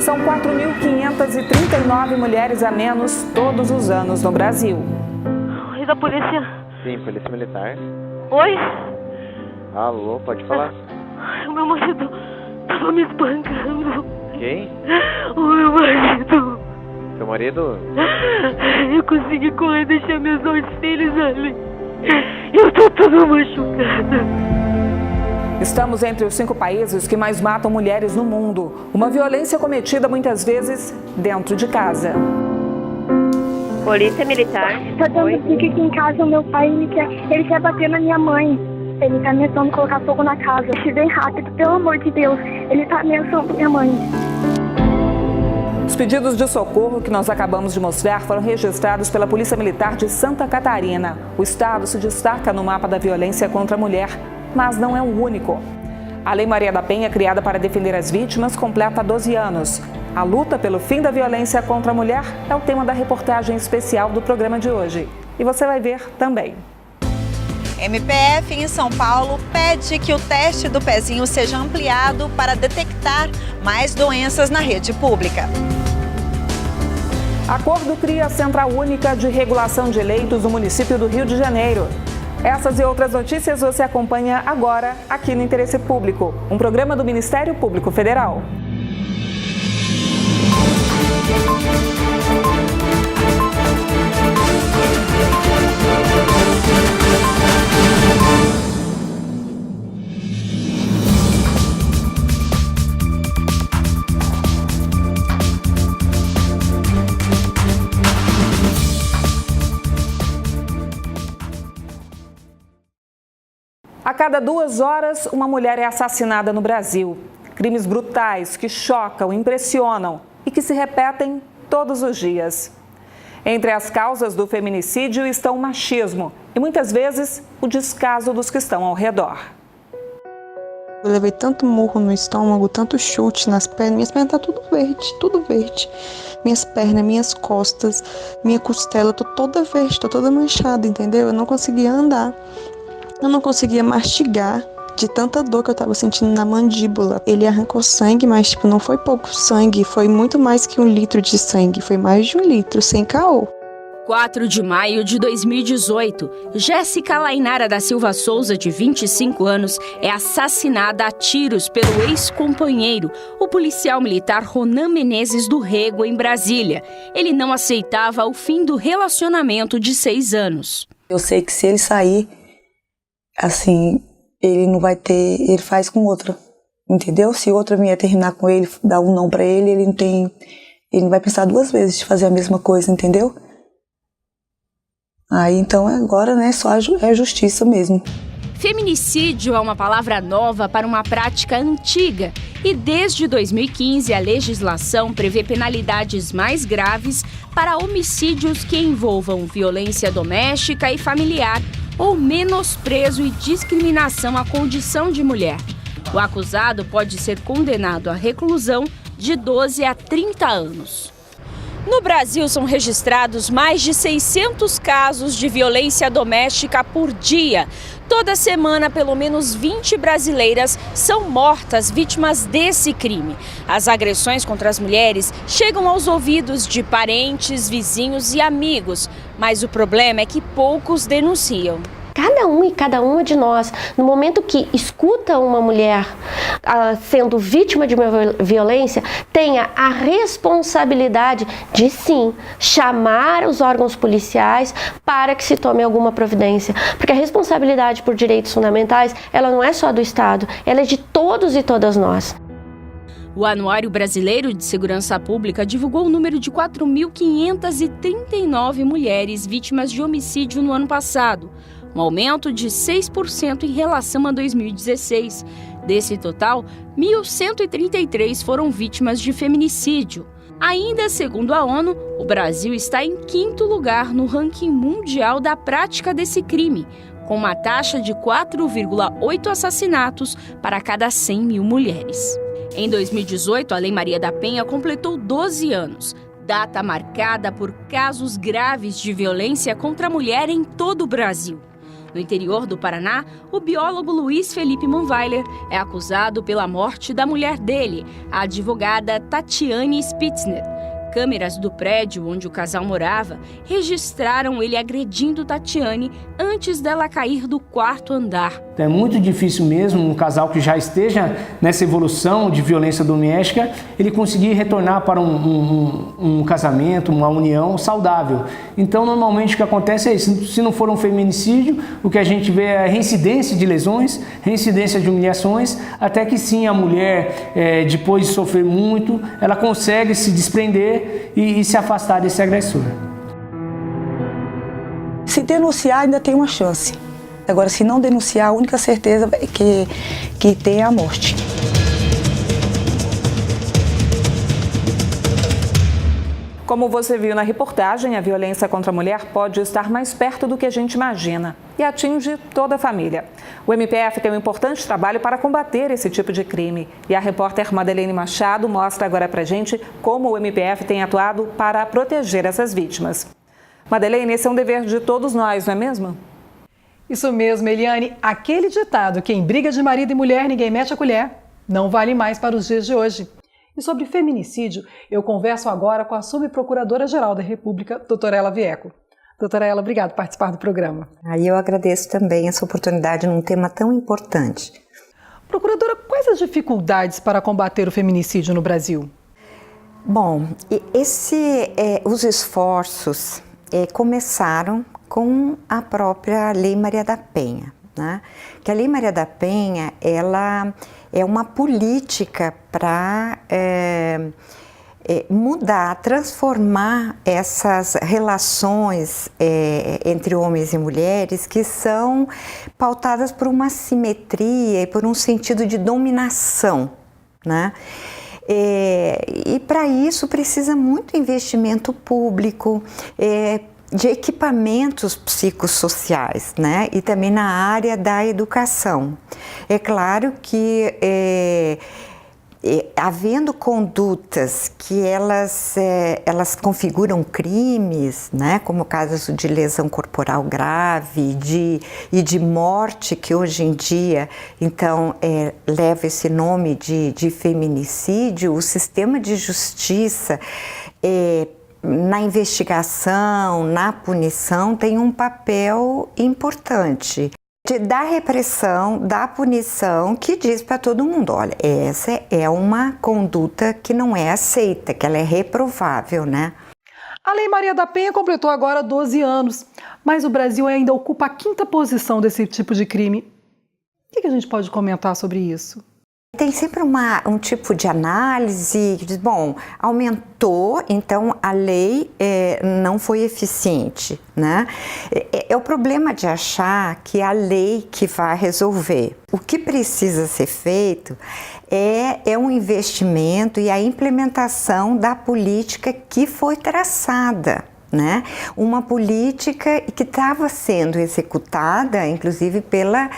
São 4.539 mulheres a menos todos os anos no Brasil. Oi, da polícia? Sim, polícia militar. Oi? Alô, pode falar. O meu marido tava me espancando. Quem? O meu marido. Seu marido? Eu consegui correr e deixar meus 2 filhos ali. Eu tô toda machucada. Estamos entre os 5 países que mais matam mulheres no mundo. Uma violência cometida muitas vezes dentro de casa. Polícia militar. Eu tenho aqui em casa, o meu pai ele quer bater na minha mãe. Ele tá ameaçando colocar fogo na casa. Se bem rápido, pelo amor de Deus. Ele tá ameaçando minha mãe. Os pedidos de socorro que nós acabamos de mostrar foram registrados pela Polícia Militar de Santa Catarina. O estado se destaca no mapa da violência contra a mulher, mas não é o único. A Lei Maria da Penha, criada para defender as vítimas, completa 12 anos. A luta pelo fim da violência contra a mulher é o tema da reportagem especial do programa de hoje. E você vai ver também. MPF em São Paulo pede que o teste do pezinho seja ampliado para detectar mais doenças na rede pública. Acordo cria a Central Única de Regulação de Leitos no município do Rio de Janeiro. Essas e outras notícias você acompanha agora aqui no Interesse Público, um programa do Ministério Público Federal. A cada 2 horas, uma mulher é assassinada no Brasil. Crimes brutais que chocam, impressionam e que se repetem todos os dias. Entre as causas do feminicídio estão o machismo e, muitas vezes, o descaso dos que estão ao redor. Eu levei tanto murro no estômago, tanto chute nas pernas, minhas pernas tá tudo verde. Minhas pernas, minhas costas, minha costela, tô toda verde, tô toda manchada, entendeu? Eu não conseguia andar. Eu não conseguia mastigar de tanta dor que eu tava sentindo na mandíbula. Ele arrancou sangue, mas não foi pouco sangue, foi muito mais que 1 litro de sangue, foi mais de 1 litro, sem caô. 4 de maio de 2018, Jéssica Lainara da Silva Souza, de 25 anos, é assassinada a tiros pelo ex-companheiro, o policial militar Ronan Menezes do Rego, em Brasília. Ele não aceitava o fim do relacionamento de 6 anos. Eu sei que se ele sair, assim, ele não vai ter, ele faz com outra, entendeu? Se outra vier terminar com ele, dar um não pra ele, ele não vai pensar 2 vezes de fazer a mesma coisa, entendeu? Aí então agora, né, só é justiça mesmo. Feminicídio é uma palavra nova para uma prática antiga e desde 2015 a legislação prevê penalidades mais graves para homicídios que envolvam violência doméstica e familiar ou menosprezo e discriminação à condição de mulher. O acusado pode ser condenado à reclusão de 12 a 30 anos. No Brasil, são registrados mais de 600 casos de violência doméstica por dia. Toda semana, pelo menos 20 brasileiras são mortas vítimas desse crime. As agressões contra as mulheres chegam aos ouvidos de parentes, vizinhos e amigos, mas o problema é que poucos denunciam. Cada um e cada uma de nós, no momento que escuta uma mulher sendo vítima de uma violência, tenha a responsabilidade de, sim, chamar os órgãos policiais para que se tome alguma providência. Porque a responsabilidade por direitos fundamentais, ela não é só do Estado, ela é de todos e todas nós. O Anuário Brasileiro de Segurança Pública divulgou o número de 4.539 mulheres vítimas de homicídio no ano passado, um aumento de 6% em relação a 2016. Desse total, 1.133 foram vítimas de feminicídio. Ainda segundo a ONU, o Brasil está em 5º lugar no ranking mundial da prática desse crime, com uma taxa de 4,8 assassinatos para cada 100 mil mulheres. Em 2018, a Lei Maria da Penha completou 12 anos, data marcada por casos graves de violência contra a mulher em todo o Brasil. No interior do Paraná, o biólogo Luiz Felipe Munweiler é acusado pela morte da mulher dele, a advogada Tatiane Spitzner. Câmeras do prédio onde o casal morava registraram ele agredindo Tatiane antes dela cair do 4º andar. É muito difícil mesmo um casal que já esteja nessa evolução de violência doméstica, ele conseguir retornar para um casamento, uma união saudável. Então, normalmente o que acontece é isso. Se não for um feminicídio, o que a gente vê é a reincidência de lesões, reincidência de humilhações, até que sim a mulher, depois de sofrer muito, ela consegue se desprender e se afastar desse agressor. Se denunciar, ainda tem uma chance. Agora, se não denunciar, a única certeza é que tem a morte. Como você viu na reportagem, a violência contra a mulher pode estar mais perto do que a gente imagina e atinge toda a família. O MPF tem um importante trabalho para combater esse tipo de crime. E a repórter Madeleine Machado mostra agora pra gente como o MPF tem atuado para proteger essas vítimas. Madeleine, esse é um dever de todos nós, não é mesmo? Isso mesmo, Eliane. Aquele ditado, quem briga de marido e mulher, ninguém mete a colher, não vale mais para os dias de hoje. E sobre feminicídio, eu converso agora com a subprocuradora-geral da República, doutora Ela Vieco. Doutora Ela, obrigado por participar do programa. Eu agradeço também essa oportunidade num tema tão importante. Procuradora, quais as dificuldades para combater o feminicídio no Brasil? Bom, os esforços começaram com a própria Lei Maria da Penha, né? Que a Lei Maria da Penha, ela é uma política para mudar, transformar essas relações entre homens e mulheres que são pautadas por uma simetria e por um sentido de dominação, né? E para isso precisa muito investimento público, de equipamentos psicossociais, né? E também na área da educação. É claro que havendo condutas que elas configuram crimes, né, como o caso de lesão corporal grave e de morte, que hoje em dia então leva esse nome de feminicídio, o sistema de justiça na investigação, na punição, tem um papel importante. Da repressão, da punição, que diz para todo mundo, olha, essa é uma conduta que não é aceita, que ela é reprovável, né? A Lei Maria da Penha completou agora 12 anos, mas o Brasil ainda ocupa a 5ª posição desse tipo de crime. O que a gente pode comentar sobre isso? Tem sempre um tipo de análise que diz, bom, aumentou, então a lei não foi eficiente, né? É o problema de achar que é a lei que vai resolver. O que precisa ser feito é um investimento e a implementação da política que foi traçada, né? Uma política que estava sendo executada, inclusive pela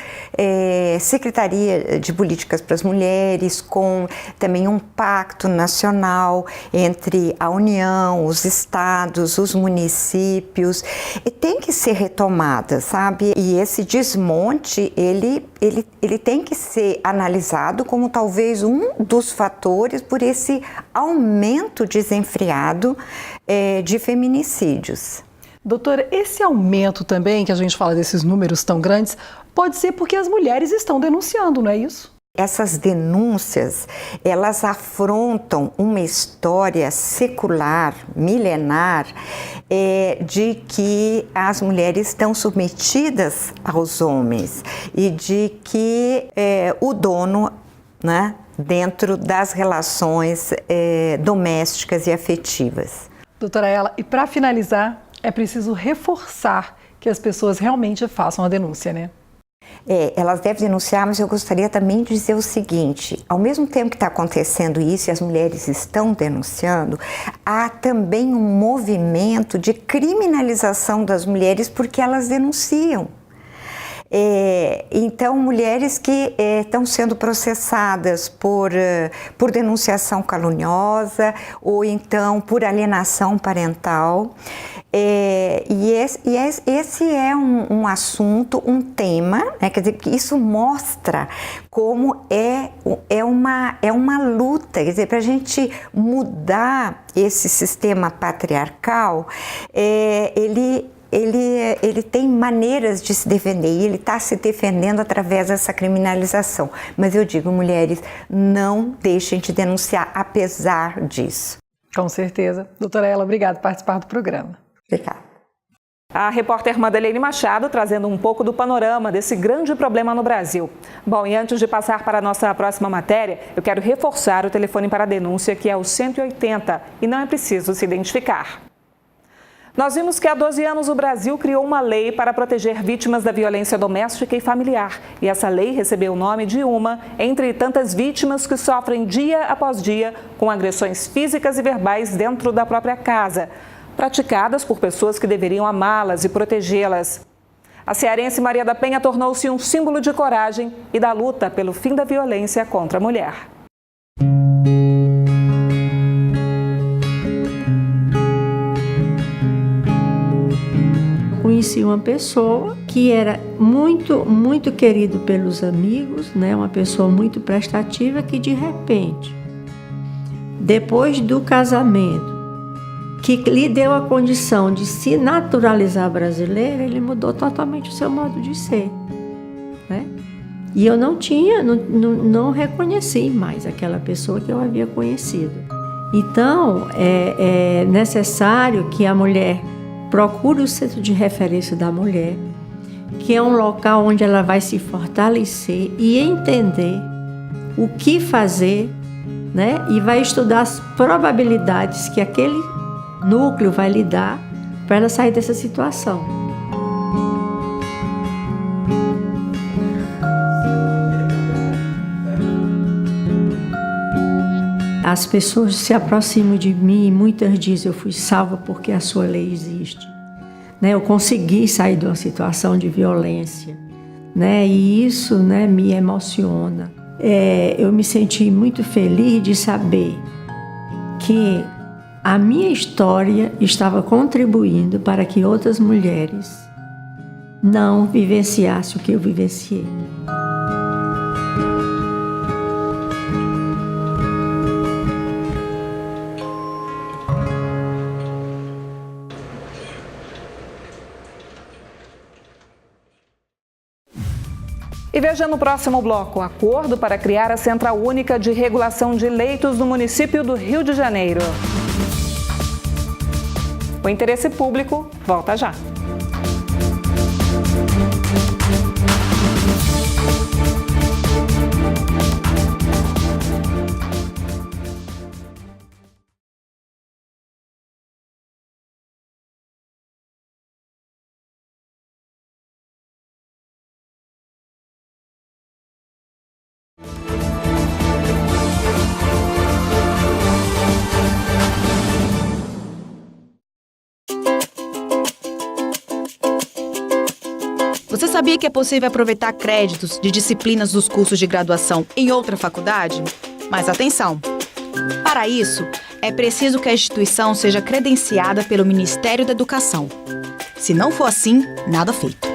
Secretaria de Políticas para as Mulheres, com também um pacto nacional entre a União, os estados, os municípios, e tem que ser retomada, sabe? E esse desmonte, ele tem que ser analisado como talvez um dos fatores por esse aumento desenfreado de feminicídios. Doutora, esse aumento também, que a gente fala desses números tão grandes, pode ser porque as mulheres estão denunciando, não é isso? Essas denúncias, elas afrontam uma história secular, milenar, de que as mulheres estão submetidas aos homens e de que o dono, né, dentro das relações domésticas e afetivas. Doutora Ela, e para finalizar, é preciso reforçar que as pessoas realmente façam a denúncia, né? Elas devem denunciar, mas eu gostaria também de dizer o seguinte, ao mesmo tempo que está acontecendo isso e as mulheres estão denunciando, há também um movimento de criminalização das mulheres porque elas denunciam. Então, mulheres que estão sendo processadas por denunciação caluniosa ou então por alienação parental. Esse é um assunto, um tema, né? Quer dizer, que isso mostra como é uma luta, quer dizer, para a gente mudar esse sistema patriarcal, ele tem maneiras de se defender e ele está se defendendo através dessa criminalização. Mas eu digo, mulheres, não deixem de denunciar apesar disso. Com certeza. Doutora Ela, obrigada por participar do programa. Obrigada. A repórter Madeleine Machado trazendo um pouco do panorama desse grande problema no Brasil. Bom, e antes de passar para a nossa próxima matéria, eu quero reforçar o telefone para a denúncia, que é o 180, e não é preciso se identificar. Nós vimos que há 12 anos o Brasil criou uma lei para proteger vítimas da violência doméstica e familiar. E essa lei recebeu o nome de uma entre tantas vítimas que sofrem dia após dia com agressões físicas e verbais dentro da própria casa, praticadas por pessoas que deveriam amá-las e protegê-las. A cearense Maria da Penha tornou-se um símbolo de coragem e da luta pelo fim da violência contra a mulher. Conheci uma pessoa que era muito querido pelos amigos, né? Uma pessoa muito prestativa que de repente, depois do casamento, que lhe deu a condição de se naturalizar brasileira, ele mudou totalmente o seu modo de ser, né? E eu não reconheci mais aquela pessoa que eu havia conhecido. Então, é necessário que a mulher procure o centro de referência da mulher, que é um local onde ela vai se fortalecer e entender o que fazer, né? E vai estudar as probabilidades que aquele núcleo vai lhe dar para ela sair dessa situação. As pessoas se aproximam de mim e muitas dizem: eu fui salva porque a sua lei existe, né? Eu consegui sair de uma situação de violência, né? E isso, né, me emociona. Eu me senti muito feliz de saber que a minha história estava contribuindo para que outras mulheres não vivenciassem o que eu vivenciei. E veja no próximo bloco: acordo para criar a Central Única de Regulação de Leitos no município do Rio de Janeiro. O interesse público volta já. Você sabia que é possível aproveitar créditos de disciplinas dos cursos de graduação em outra faculdade? Mas atenção! Para isso, é preciso que a instituição seja credenciada pelo Ministério da Educação. Se não for assim, nada feito.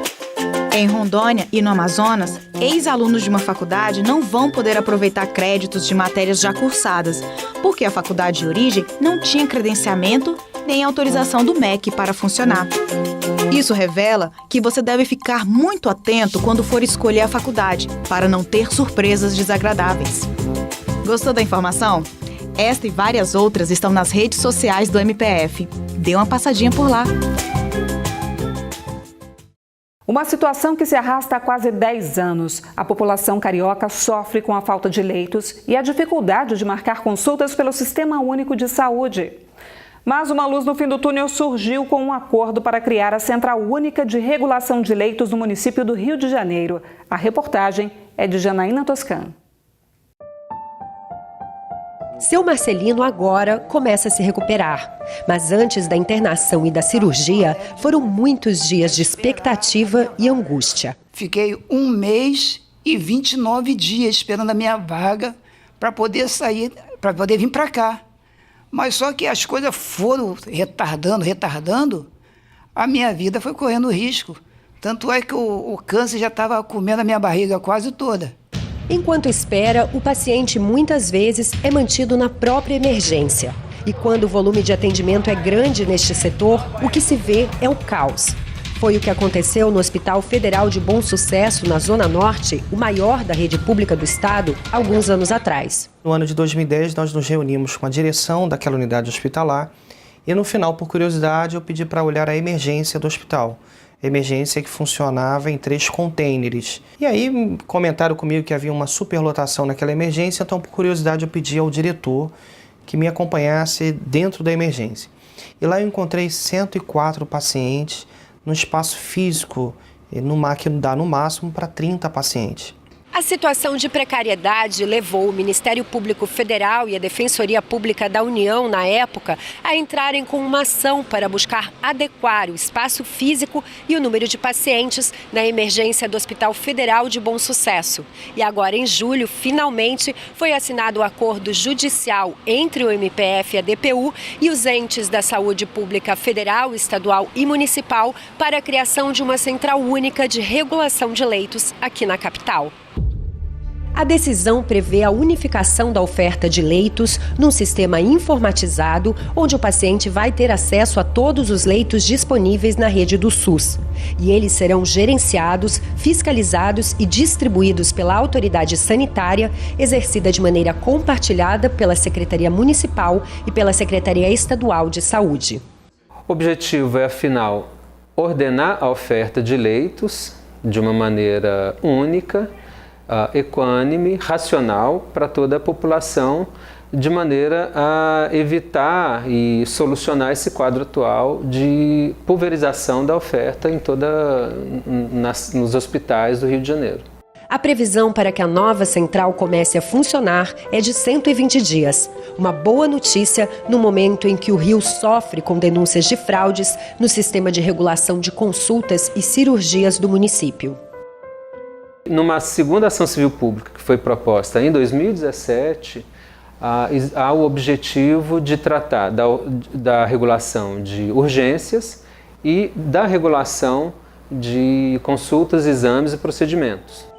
Em Rondônia e no Amazonas, ex-alunos de uma faculdade não vão poder aproveitar créditos de matérias já cursadas, porque a faculdade de origem não tinha credenciamento nem autorização do MEC para funcionar. Isso revela que você deve ficar muito atento quando for escolher a faculdade, para não ter surpresas desagradáveis. Gostou da informação? Esta e várias outras estão nas redes sociais do MPF. Dê uma passadinha por lá. Uma situação que se arrasta há quase 10 anos. A população carioca sofre com a falta de leitos e a dificuldade de marcar consultas pelo Sistema Único de Saúde. Mas uma luz no fim do túnel surgiu com um acordo para criar a Central Única de Regulação de Leitos no município do Rio de Janeiro. A reportagem é de Janaína Toscan. Seu Marcelino agora começa a se recuperar. Mas antes da internação e da cirurgia, foram muitos dias de expectativa e angústia. Fiquei 1 mês e 29 dias esperando a minha vaga para poder sair, para poder vir para cá. Mas só que as coisas foram retardando, a minha vida foi correndo risco. Tanto é que o câncer já estava comendo a minha barriga quase toda. Enquanto espera, o paciente muitas vezes é mantido na própria emergência. E quando o volume de atendimento é grande neste setor, o que se vê é o caos. Foi o que aconteceu no Hospital Federal de Bom Sucesso, na Zona Norte, o maior da rede pública do estado, alguns anos atrás. No ano de 2010, nós nos reunimos com a direção daquela unidade hospitalar e, no final, por curiosidade, eu pedi para olhar a emergência do hospital. Emergência que funcionava em 3 containers. E aí comentaram comigo que havia uma superlotação naquela emergência, então, por curiosidade, eu pedi ao diretor que me acompanhasse dentro da emergência. E lá eu encontrei 104 pacientes no espaço físico, que dá no máximo para 30 pacientes. A situação de precariedade levou o Ministério Público Federal e a Defensoria Pública da União, na época, a entrarem com uma ação para buscar adequar o espaço físico e o número de pacientes na emergência do Hospital Federal de Bom Sucesso. E agora, em julho, finalmente, foi assinado o acordo judicial entre o MPF e a DPU e os entes da saúde pública federal, estadual e municipal para a criação de uma central única de regulação de leitos aqui na capital. A decisão prevê a unificação da oferta de leitos num sistema informatizado, onde o paciente vai ter acesso a todos os leitos disponíveis na rede do SUS. E eles serão gerenciados, fiscalizados e distribuídos pela autoridade sanitária, exercida de maneira compartilhada pela Secretaria Municipal e pela Secretaria Estadual de Saúde. O objetivo é, afinal, ordenar a oferta de leitos de uma maneira única, equânime, racional para toda a população, de maneira a evitar e solucionar esse quadro atual de pulverização da oferta nos hospitais do Rio de Janeiro. A previsão para que a nova central comece a funcionar é de 120 dias. Uma boa notícia no momento em que o Rio sofre com denúncias de fraudes no sistema de regulação de consultas e cirurgias do município. Numa segunda ação civil pública que foi proposta em 2017, há o objetivo de tratar da regulação de urgências e da regulação de consultas, exames e procedimentos.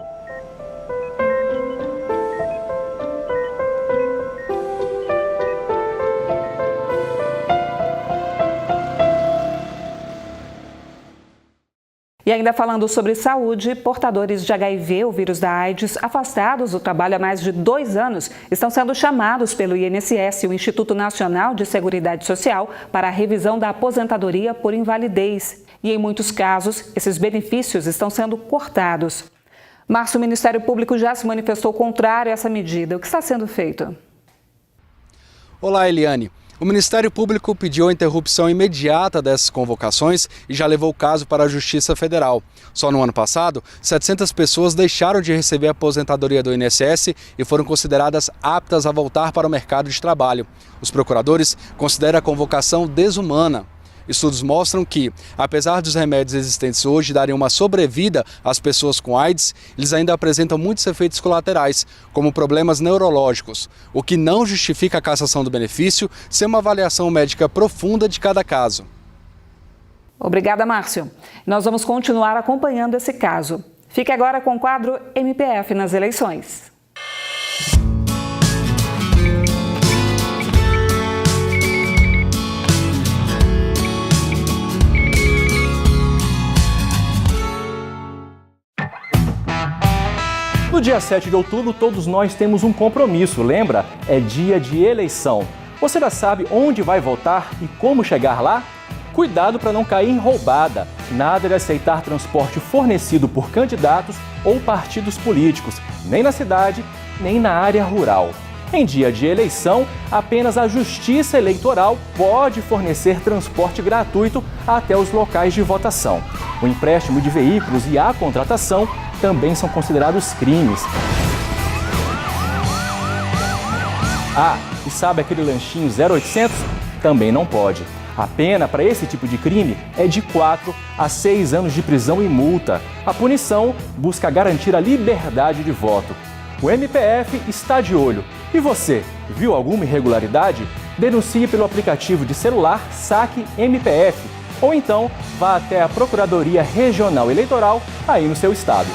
E ainda falando sobre saúde, portadores de HIV, o vírus da AIDS, afastados do trabalho há mais de 2 anos, estão sendo chamados pelo INSS, o Instituto Nacional de Seguridade Social, para a revisão da aposentadoria por invalidez. E em muitos casos, esses benefícios estão sendo cortados. Márcio, o Ministério Público já se manifestou contrário a essa medida. O que está sendo feito? Olá, Eliane. O Ministério Público pediu a interrupção imediata dessas convocações e já levou o caso para a Justiça Federal. Só no ano passado, 700 pessoas deixaram de receber a aposentadoria do INSS e foram consideradas aptas a voltar para o mercado de trabalho. Os procuradores consideram a convocação desumana. Estudos mostram que, apesar dos remédios existentes hoje darem uma sobrevida às pessoas com AIDS, eles ainda apresentam muitos efeitos colaterais, como problemas neurológicos, o que não justifica a cassação do benefício sem uma avaliação médica profunda de cada caso. Obrigada, Márcio. Nós vamos continuar acompanhando esse caso. Fique agora com o quadro MPF nas eleições. No dia 7 de outubro, todos nós temos um compromisso, lembra? É dia de eleição. Você já sabe onde vai votar e como chegar lá? Cuidado para não cair em roubada. Nada de aceitar transporte fornecido por candidatos ou partidos políticos, nem na cidade, nem na área rural. Em dia de eleição, apenas a Justiça Eleitoral pode fornecer transporte gratuito até os locais de votação. O empréstimo de veículos e a contratação também são considerados crimes. Ah, e sabe aquele lanchinho 0800? Também não pode. A pena para esse tipo de crime é de 4 a 6 anos de prisão e multa. A punição busca garantir a liberdade de voto. O MPF está de olho. E você, viu alguma irregularidade? Denuncie pelo aplicativo de celular Saque MPF ou então vá até a Procuradoria Regional Eleitoral aí no seu estado.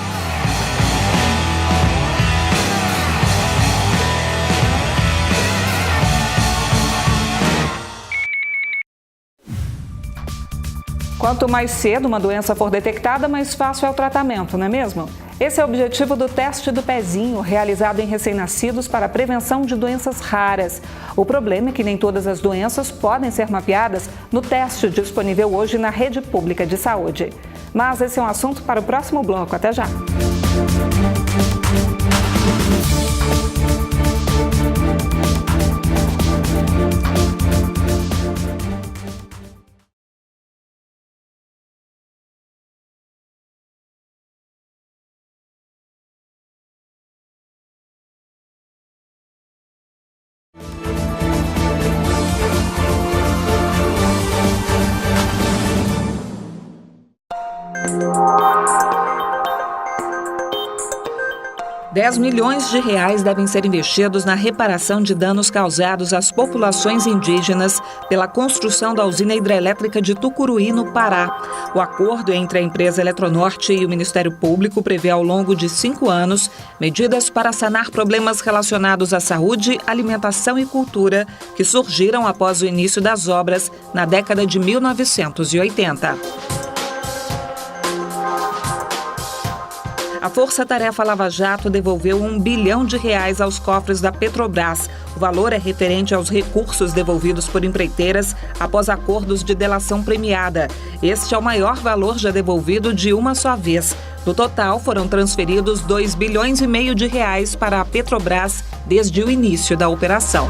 Quanto mais cedo uma doença for detectada, mais fácil é o tratamento, não é mesmo? Esse é o objetivo do teste do pezinho, realizado em recém-nascidos para a prevenção de doenças raras. O problema é que nem todas as doenças podem ser mapeadas no teste disponível hoje na rede pública de saúde. Mas esse é um assunto para o próximo bloco. Até já! R$ 10 milhões devem ser investidos na reparação de danos causados às populações indígenas pela construção da usina hidrelétrica de Tucuruí, no Pará. O acordo entre a empresa Eletronorte e o Ministério Público prevê ao longo de 5 anos medidas para sanar problemas relacionados à saúde, alimentação e cultura que surgiram após o início das obras na década de 1980. A Força Tarefa Lava Jato devolveu R$ 1 bilhão aos cofres da Petrobras. O valor é referente aos recursos devolvidos por empreiteiras após acordos de delação premiada. Este é o maior valor já devolvido de uma só vez. No total, foram transferidos R$ 2,5 bilhões para a Petrobras desde o início da operação.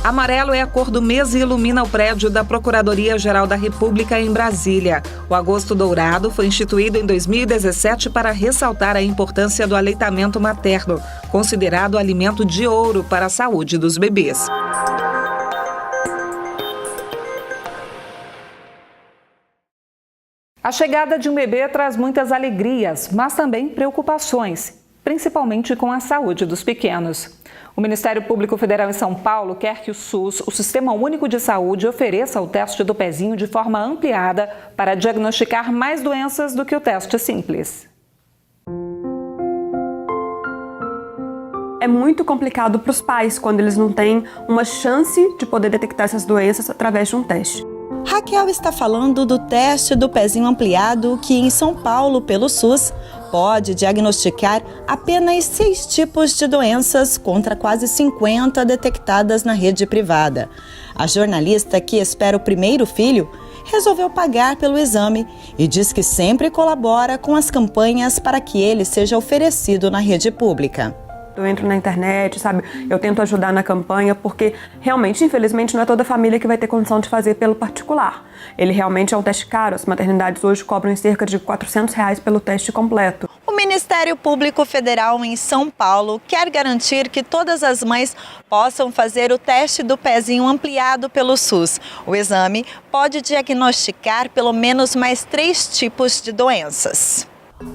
Amarelo é a cor do mês e ilumina o prédio da Procuradoria-Geral da República em Brasília. O Agosto Dourado foi instituído em 2017 para ressaltar a importância do aleitamento materno, considerado alimento de ouro para a saúde dos bebês. A chegada de um bebê traz muitas alegrias, mas também preocupações, principalmente com a saúde dos pequenos. O Ministério Público Federal em São Paulo quer que o SUS, o Sistema Único de Saúde, ofereça o teste do pezinho de forma ampliada para diagnosticar mais doenças do que o teste simples. É muito complicado para os pais quando eles não têm uma chance de poder detectar essas doenças através de um teste. Raquel está falando do teste do pezinho ampliado que em São Paulo, pelo SUS, pode diagnosticar apenas 6 tipos de doenças contra quase 50 detectadas na rede privada. A jornalista que espera o primeiro filho resolveu pagar pelo exame e diz que sempre colabora com as campanhas para que ele seja oferecido na rede pública. Eu entro na internet, sabe? Eu tento ajudar na campanha porque realmente, infelizmente, não é toda família que vai ter condição de fazer pelo particular. Ele realmente é um teste caro. As maternidades hoje cobram cerca de R$ 400 pelo teste completo. O Ministério Público Federal em São Paulo quer garantir que todas as mães possam fazer o teste do pezinho ampliado pelo SUS. O exame pode diagnosticar pelo menos mais 3 tipos de doenças.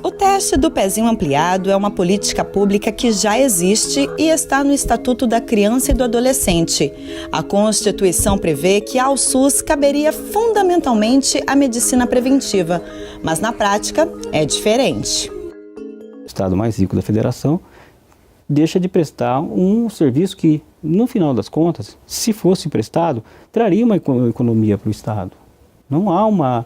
O teste do pezinho ampliado é uma política pública que já existe e está no Estatuto da Criança e do Adolescente. A Constituição prevê que ao SUS caberia fundamentalmente a medicina preventiva, mas na prática é diferente. O estado mais rico da federação deixa de prestar um serviço que, no final das contas, se fosse prestado, traria uma economia para o estado. Não há uma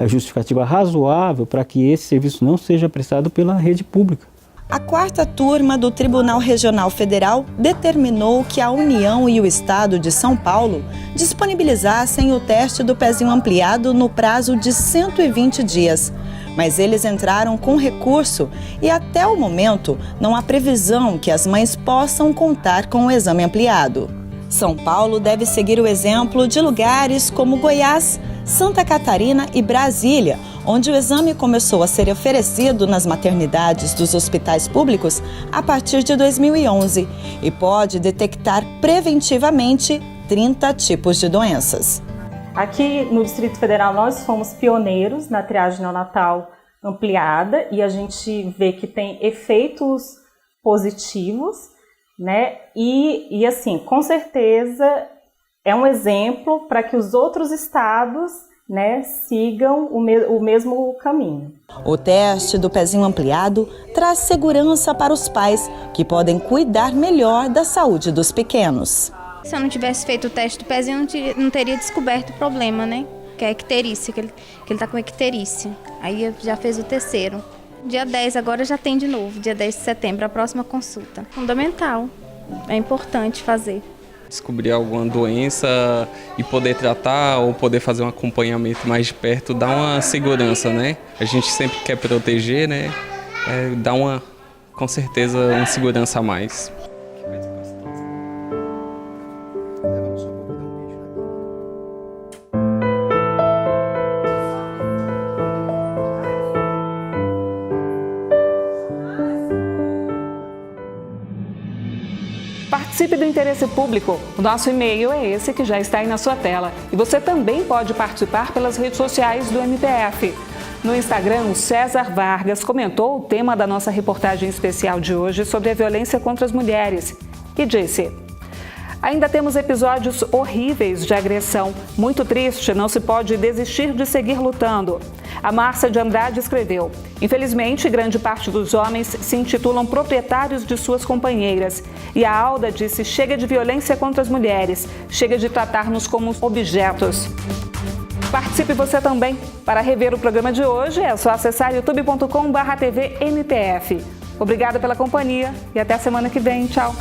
justificativa razoável para que esse serviço não seja prestado pela rede pública. A 4ª turma do Tribunal Regional Federal determinou que a União e o Estado de São Paulo disponibilizassem o teste do pezinho ampliado no prazo de 120 dias. Mas eles entraram com recurso e até o momento não há previsão que as mães possam contar com o exame ampliado. São Paulo deve seguir o exemplo de lugares como Goiás, Santa Catarina e Brasília, onde o exame começou a ser oferecido nas maternidades dos hospitais públicos a partir de 2011 e pode detectar preventivamente 30 tipos de doenças. Aqui no Distrito Federal nós fomos pioneiros na triagem neonatal ampliada e a gente vê que tem efeitos positivos, né? E assim, com certeza é um exemplo para que os outros estados, né, sigam o mesmo caminho. O teste do pezinho ampliado traz segurança para os pais, que podem cuidar melhor da saúde dos pequenos. Se eu não tivesse feito o teste do pezinho, eu não teria descoberto o problema, né? Que é a icterícia, que ele tá com icterícia. Aí eu já fez o terceiro. Dia 10 agora já tem de novo, dia 10 de setembro, a próxima consulta. Fundamental, é importante fazer. Descobrir alguma doença e poder tratar ou poder fazer um acompanhamento mais de perto dá uma segurança, né? A gente sempre quer proteger, né? Dá com certeza uma segurança a mais. Participe do Interesse Público. O nosso e-mail é esse que já está aí na sua tela. E você também pode participar pelas redes sociais do MPF. No Instagram, o César Vargas comentou o tema da nossa reportagem especial de hoje sobre a violência contra as mulheres e disse: ainda temos episódios horríveis de agressão. Muito triste, não se pode desistir de seguir lutando. A Márcia de Andrade escreveu: infelizmente, grande parte dos homens se intitulam proprietários de suas companheiras. E a Alda disse: chega de violência contra as mulheres, chega de tratar-nos como objetos. Participe você também. Para rever o programa de hoje, é só acessar youtube.com/tvmpf. Obrigada pela companhia e até a semana que vem. Tchau!